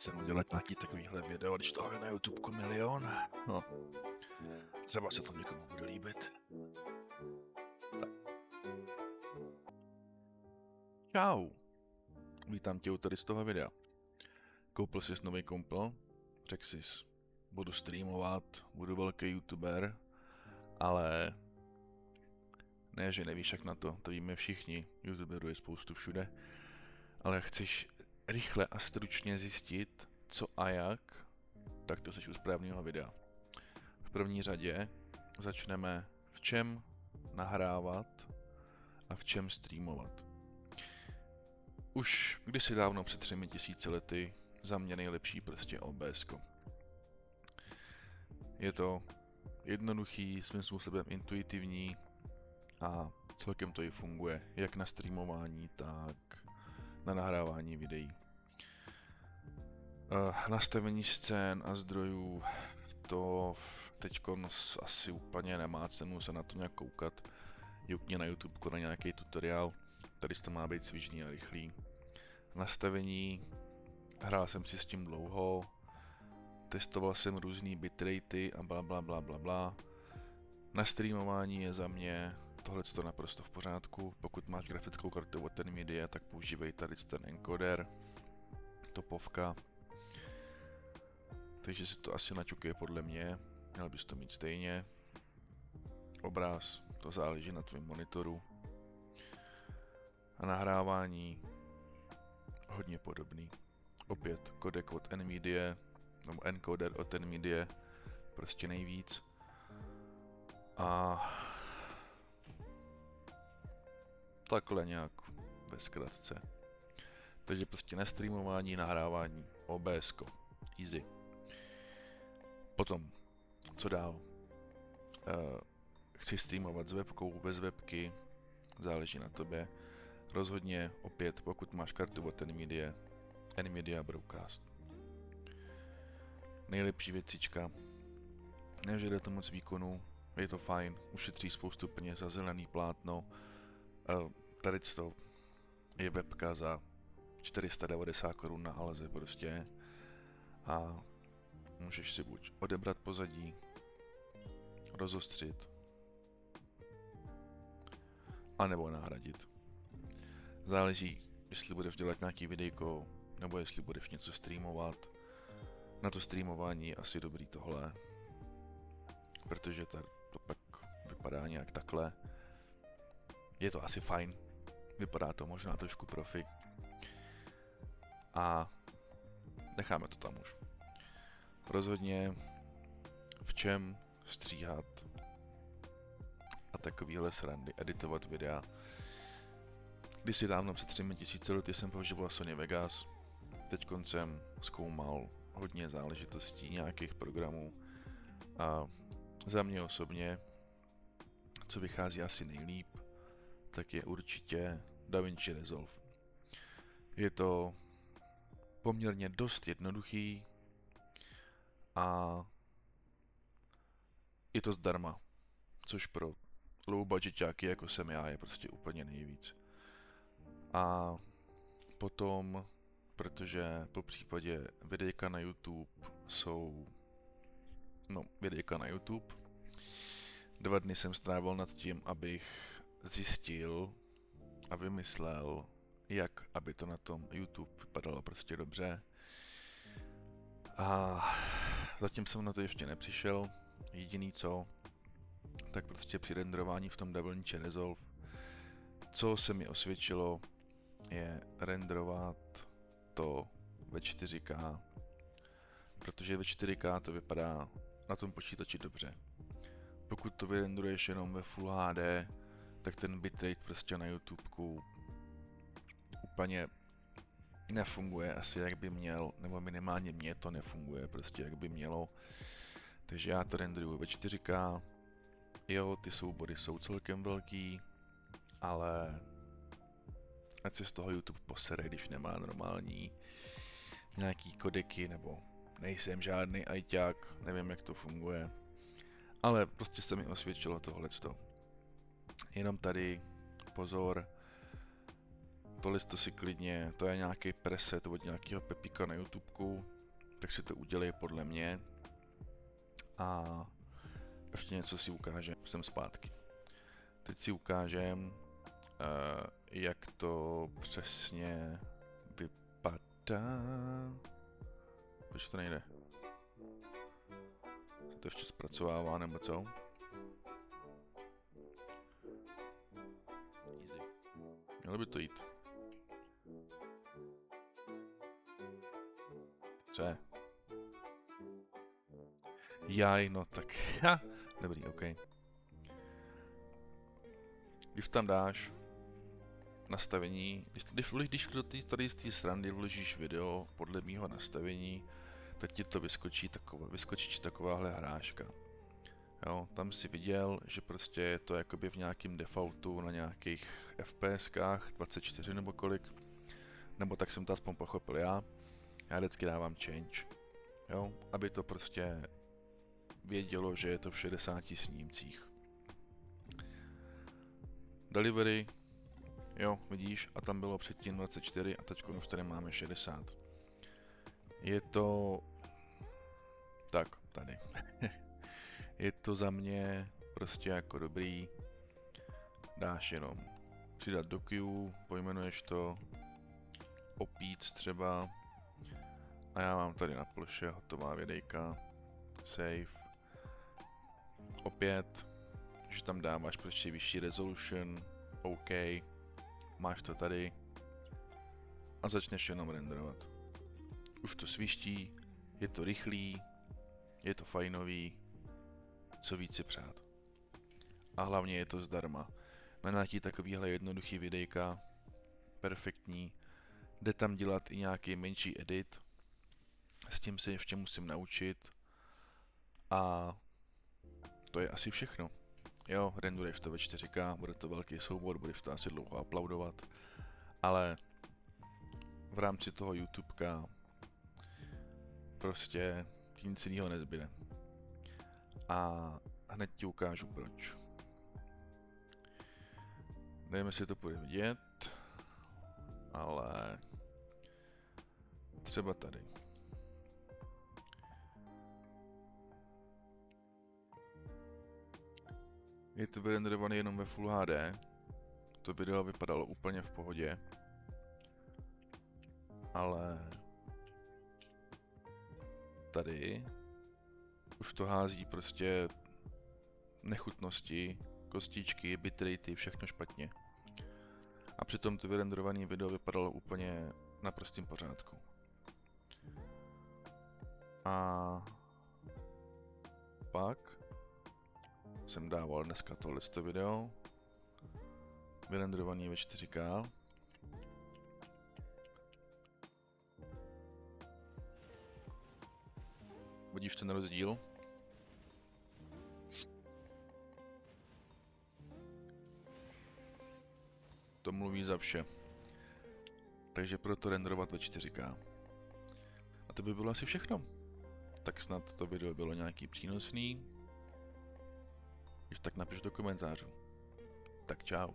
cenu dělat nějaký takovýhle video, když toho je na YouTubeku milion. No, třeba se to někomu bude líbit. Čau, vítám tě tady z toho videa. Koupil jsi nový kompl, řekl jsi, budu streamovat, budu velký YouTuber, ale ne, že nevíš jak na to víme všichni, YouTuberů je spoustu všude, ale chceš rychle a stručně zjistit, co a jak, tak to jsi u správného videa. V první řadě začneme v čem nahrávat a v čem streamovat. Už kdysi dávno před 3000 lety za mě nejlepší prostě OBS. Je to jednoduchý, svým způsobem intuitivní a celkem to i funguje, jak na streamování, tak na nahrávání videí. Nastavení scén a zdrojů, to teďko asi úplně nemá cenu se na to nějak koukat. Jukně na YouTube na nějaký tutoriál, tady to má být cvičný a rychlý. Nastavení, hrál jsem si s tím dlouho, testoval jsem různý bitratey a bla. Na streamování je za mě tohleto naprosto v pořádku. Pokud máš grafickou kartu od Nvidia, tak používej tady ten encoder, topovka. Takže si to asi naťukuje podle mě, měl bys to mít stejně. Obraz, to záleží na tvém monitoru. A nahrávání hodně podobný. Opět kodek od Nvidia, nebo encoder od Nvidia, prostě nejvíc. A takhle nějak ve zkratce. Takže prostě na streamování, nahrávání, OBS, easy. Potom, co dál? Chceš streamovat s webkou, bez webky, záleží na tobě. Rozhodně, opět, pokud máš kartu od Nvidia Broadcast. Nejlepší věcička, nežere to moc výkonu, je to fajn, ušetří spoustu peněz za zelený plátno. Tady to je webka za 490 korun na Alze prostě a můžeš si buď odebrat pozadí, rozostřit, anebo nahradit. Záleží, jestli budeš dělat nějaký videjko, nebo jestli budeš něco streamovat. Na to streamování je asi dobrý tohle, protože to pak vypadá nějak takhle. Je to asi fajn, vypadá to možná trošku profi. A necháme to tam už. Rozhodně v čem stříhat a takovýhle srandy, editovat videa. Kdysi dávno před 3000 lety jsem používal Sony Vegas, teď jsem zkoumal hodně záležitostí, nějakých programů a za mě osobně, co vychází asi nejlíp, tak je určitě DaVinci Resolve. Je to poměrně dost jednoduchý a je to zdarma, což pro low budgetáky jako jsem já je prostě úplně nejvíc. A potom, protože po případě videjka na YouTube jsou, videjka na YouTube, 2 dny jsem strávil nad tím, abych zjistil a vymyslel, jak aby to na tom YouTube vypadalo prostě dobře. A zatím jsem na to ještě nepřišel, jediný co, tak prostě při renderování v tom DaVinci Resolve, co se mi osvědčilo, je renderovat to ve 4K, protože ve 4K to vypadá na tom počítači dobře. Pokud to vyrenderuješ jenom ve Full HD, tak ten bitrate prostě na YouTubeku úplně nefunguje asi jak by měl, nebo minimálně mně to nefunguje prostě jak by mělo. Takže já to renderuju ve 4K, jo, ty soubory jsou celkem velký, ale ať se z toho YouTube posere, když nemá normální nějaký kodeky, nebo nejsem žádný ajťák, nevím jak to funguje, ale prostě se mi osvědčilo tohleto. Jenom tady pozor, tohle to si klidně, to je nějaký preset od nějakého Pepíka na YouTubeku, tak si to udělej podle mě. A ještě něco si ukážem, jsem zpátky. Teď si ukážem, jak to přesně vypadá. Proč to nejde? To ještě zpracovává nebo co? Easy. Mělo by to jít. Co je? Jaj, no tak, ha, dobrý, OK. Když tam dáš nastavení, když do tady z té srandy vložíš video podle mýho nastavení, tak ti to vyskočí takováhle hráška. Jo, tam si viděl, že prostě je to jakoby v nějakém defaultu na nějakých FPSkách 24 nebo kolik, nebo tak jsem to aspoň pochopil já. Já vždycky dávám change, jo, aby to prostě vědělo, že je to v 60 snímcích. Delivery, jo, vidíš, a tam bylo předtím 24 a teď už tady máme 60. Je to... Tak, tady. Je to za mě prostě jako dobrý. Dáš jenom přidat do queue, pojmenuješ to opíc třeba. A já mám tady na ploše hotová videjka. Save. Opět, že tam dáváš prostě vyšší resolution. OK. Máš to tady. A začneš jenom renderovat. Už to sviští, je to rychlý, je to fajnový. Co víc si přát. A hlavně je to zdarma. Na nějaký takovýhle jednoduchý videjka, perfektní, jde tam dělat i nějaký menší edit, s tím se ještě musím naučit a to je asi všechno. Jo, renduješ to ve 4K, bude to velký soubor, budeš to asi dlouho uploadovat, ale v rámci toho YouTubeka prostě nic jiného nezbyde. A hned ti ukážu proč. Nevím, jestli to půjde vidět, ale třeba tady. Je to vyrenderované jenom ve Full HD. To video vypadalo úplně v pohodě. Ale tady už to hází prostě nechutnosti, kostičky, bitratey, všechno špatně. A přitom to vyrenderované video vypadalo úplně na prostém pořádku. A pak jsem dával dneska tohle video, vyrenderovaný ve 4K. Vidíš ten rozdíl? To mluví za vše. Takže proto renderovat ve 4K. A to by bylo asi všechno. Tak snad to video bylo nějaký přínosný. Když tak napiš do komentářů. Tak čau.